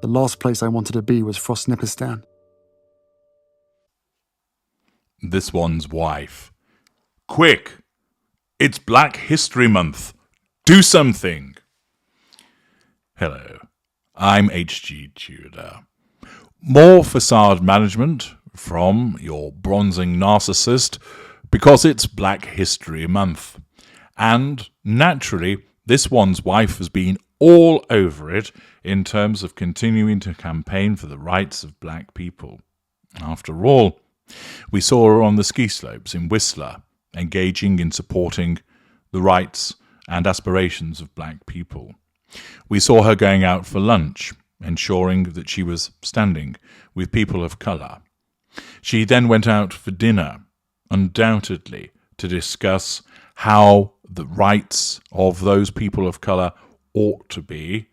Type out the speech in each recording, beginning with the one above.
The last place I wanted to be was Frostnipistan. This one's wife. Quick! It's Black History Month. Do something! Hello, I'm H.G. Tudor. More facade management from your bronzing narcissist because it's Black History Month. And naturally, this one's wife has been all over it in terms of continuing to campaign for the rights of black people. After all, we saw her on the ski slopes in Whistler, engaging in supporting the rights and aspirations of black people. We saw her going out for lunch, ensuring that she was standing with people of colour. She then went out for dinner, undoubtedly, to discuss how the rights of those people of colour ought to be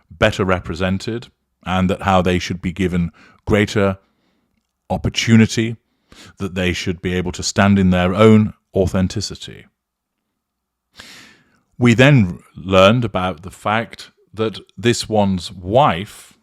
better represented, and that how they should be given greater opportunity, that they should be able to stand in their own authenticity. We then learned about the fact that this one's wife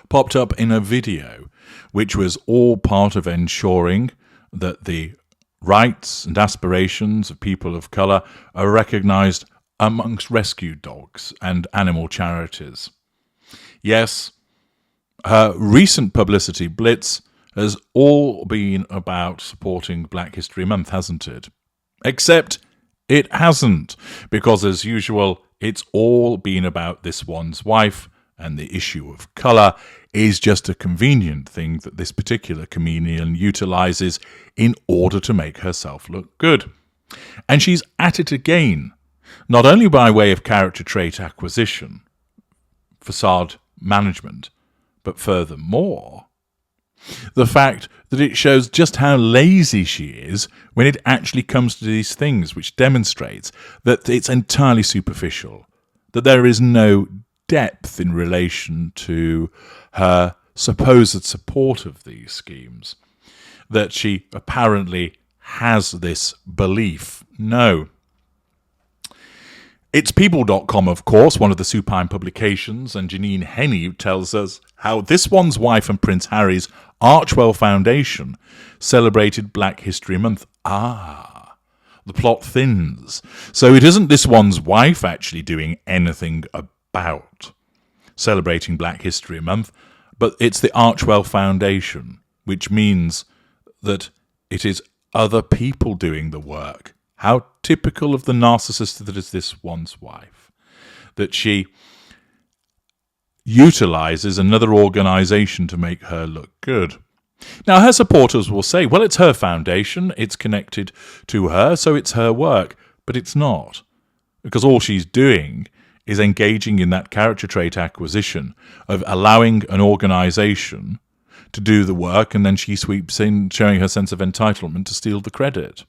popped up in a video, which was all part of ensuring that the rights and aspirations of people of colour are recognised amongst rescue dogs and animal charities. Yes, her recent publicity blitz has all been about supporting Black History Month, hasn't it? Except it hasn't, because as usual, it's all been about this one's wife, and the issue of colour is just a convenient thing that this particular comedian utilises in order to make herself look good. And she's at it again, not only by way of character trait acquisition, facade management, but furthermore, the fact that it shows just how lazy she is when it actually comes to these things, which demonstrates that it's entirely superficial, that there is no depth in relation to her supposed support of these schemes, that she apparently has this belief. No. It's People.com, of course, one of the supine publications, and Janine Henney tells us how this one's wife and Prince Harry's Archwell Foundation celebrated Black History Month. The plot thins. So it isn't this one's wife actually doing anything about celebrating Black History Month, but it's the Archwell Foundation, which means that it is other people doing the work. How typical of the narcissist that is this one's wife, that she utilises another organisation to make her look good. Now, her supporters will say, well, it's her foundation, it's connected to her, so it's her work. But it's not, because all she's doing is engaging in that character trait acquisition of allowing an organisation to do the work, and then she sweeps in, showing her sense of entitlement to steal the credit.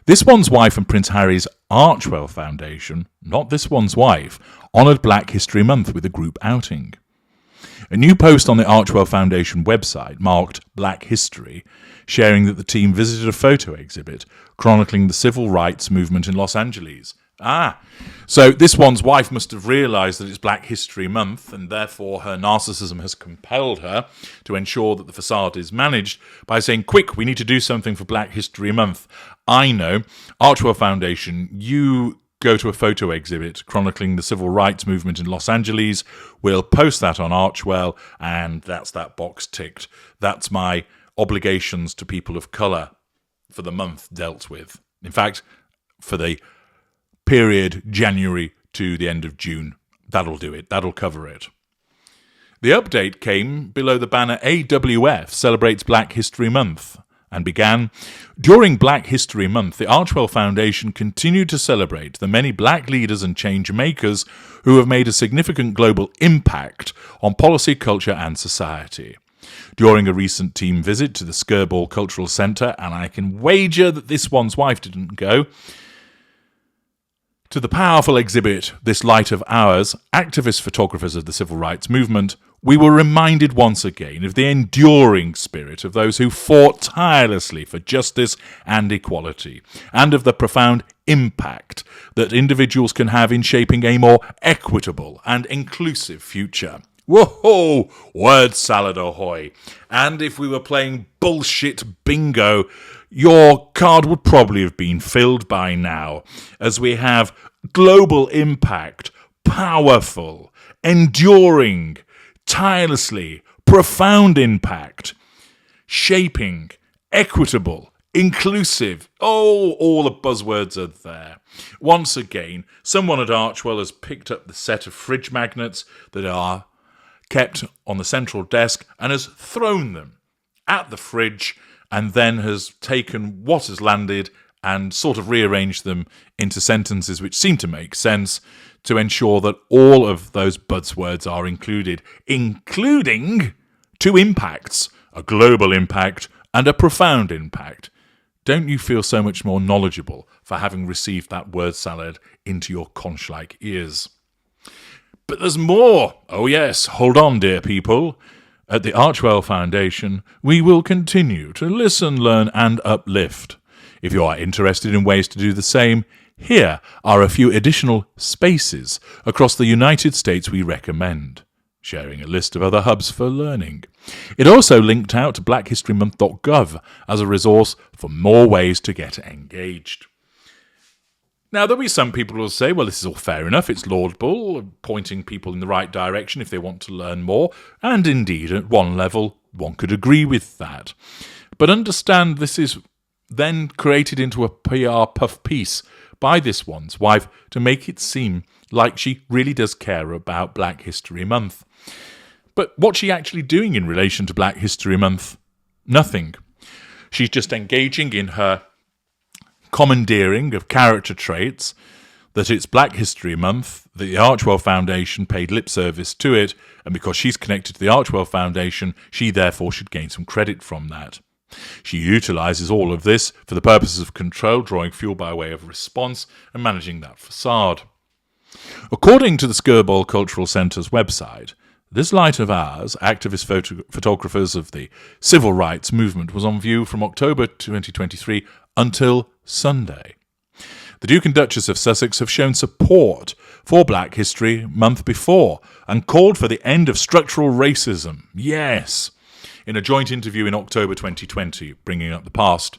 This one's wife and Prince Harry's Archwell Foundation, not this one's wife, honoured Black History Month with a group outing. A new post on the Archwell Foundation website marked Black History, sharing that the team visited a photo exhibit chronicling the civil rights movement in Los Angeles. So this one's wife must have realised that it's Black History Month, and therefore her narcissism has compelled her to ensure that the facade is managed by saying, quick, we need to do something for Black History Month. I know, Archwell Foundation, you go to a photo exhibit chronicling the civil rights movement in Los Angeles. We'll post that on Archwell, and that's that box ticked. That's my obligations to people of colour for the month dealt with. In fact, for the period January to the end of June. That'll do it. That'll cover it. The update came below the banner AWF celebrates Black History Month and began, during Black History Month, the Archwell Foundation continued to celebrate the many black leaders and change makers who have made a significant global impact on policy, culture and society. During a recent team visit to the Skirball Cultural Centre, and I can wager that this one's wife didn't go, To the powerful exhibit, This Light of Ours, activist photographers of the civil rights movement, we were reminded once again of the enduring spirit of those who fought tirelessly for justice and equality, and of the profound impact that individuals can have in shaping a more equitable and inclusive future. Whoa, word salad ahoy. And if we were playing bullshit bingo, your card would probably have been filled by now, as we have global impact, powerful, enduring, tirelessly, profound impact, shaping, equitable, inclusive. Oh, all the buzzwords are there. Once again, someone at Archwell has picked up the set of fridge magnets that are kept on the central desk and has thrown them at the fridge, and then has taken what has landed and sort of rearranged them into sentences which seem to make sense to ensure that all of those buzzwords are included, including two impacts, a global impact and a profound impact. Don't you feel so much more knowledgeable for having received that word salad into your conch-like ears? But there's more. Oh yes, hold on, dear people. At the Archwell Foundation, we will continue to listen, learn and uplift. If you are interested in ways to do the same, here are a few additional spaces across the United States we recommend, sharing a list of other hubs for learning. It also linked out to blackhistorymonth.gov as a resource for more ways to get engaged. Now, there'll be some people who will say, well, this is all fair enough, it's laudable, pointing people in the right direction if they want to learn more, and indeed, at one level, one could agree with that. But understand this is then created into a PR puff piece by this one's wife to make it seem like she really does care about Black History Month. But what's she actually doing in relation to Black History Month? Nothing. She's just engaging in her commandeering of character traits, that it's Black History Month, that the Archwell Foundation paid lip service to it, and because she's connected to the Archwell Foundation, she therefore should gain some credit from that. She utilises all of this for the purposes of control, drawing fuel by way of response, and managing that facade. According to the Skirball Cultural Centre's website, This Light of Ours, activist photographers of the civil rights movement, was on view from October 2023 until Sunday. The Duke and Duchess of Sussex have shown support for Black History Month before and called for the end of structural racism. Yes, in a joint interview in October 2020, bringing up the past.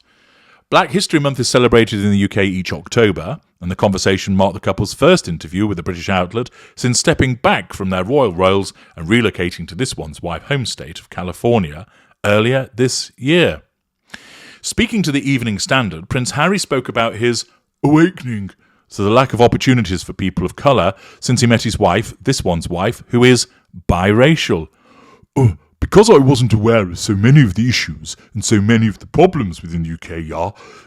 Black History Month is celebrated in the UK each October, and the conversation marked the couple's first interview with a British outlet since stepping back from their royal roles and relocating to this one's wife home state of California earlier this year. Speaking to the Evening Standard, Prince Harry spoke about his awakening to the lack of opportunities for people of colour since he met his wife, this one's wife, who is biracial. Because I wasn't aware of so many of the issues and so many of the problems within the UK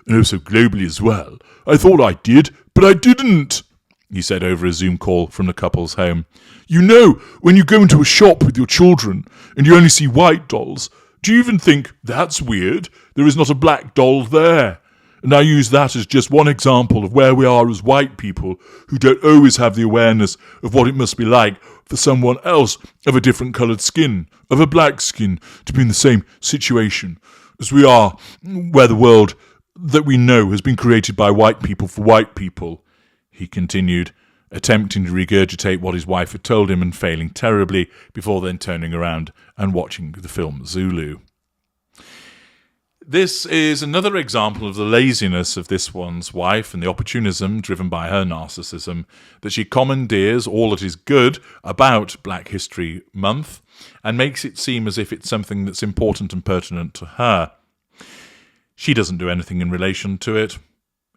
and also globally as well, I thought I did, but I didn't, he said over a Zoom call from the couple's home. You know, when you go into a shop with your children and you only see white dolls, do you even think, that's weird, there is not a black doll there? And I use that as just one example of where we are as white people who don't always have the awareness of what it must be like for someone else of a different coloured skin, of a black skin, to be in the same situation as we are, where the world that we know has been created by white people for white people, he continued, attempting to regurgitate what his wife had told him and failing terribly before then turning around and watching the film Zulu. This is another example of the laziness of this one's wife and the opportunism driven by her narcissism, that she commandeers all that is good about Black History Month and makes it seem as if it's something that's important and pertinent to her. She doesn't do anything in relation to it.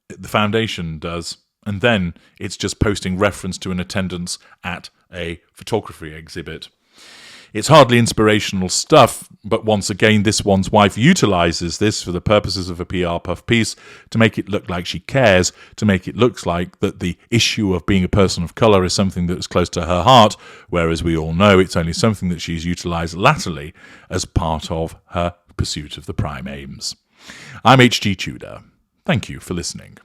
The foundation does. And then it's just posting reference to an attendance at a photography exhibit. It's hardly inspirational stuff, but once again, this one's wife utilises this for the purposes of a PR puff piece to make it look like she cares, to make it look like that the issue of being a person of colour is something that is close to her heart, whereas we all know it's only something that she's utilised latterly as part of her pursuit of the prime aims. I'm H.G. Tudor. Thank you for listening.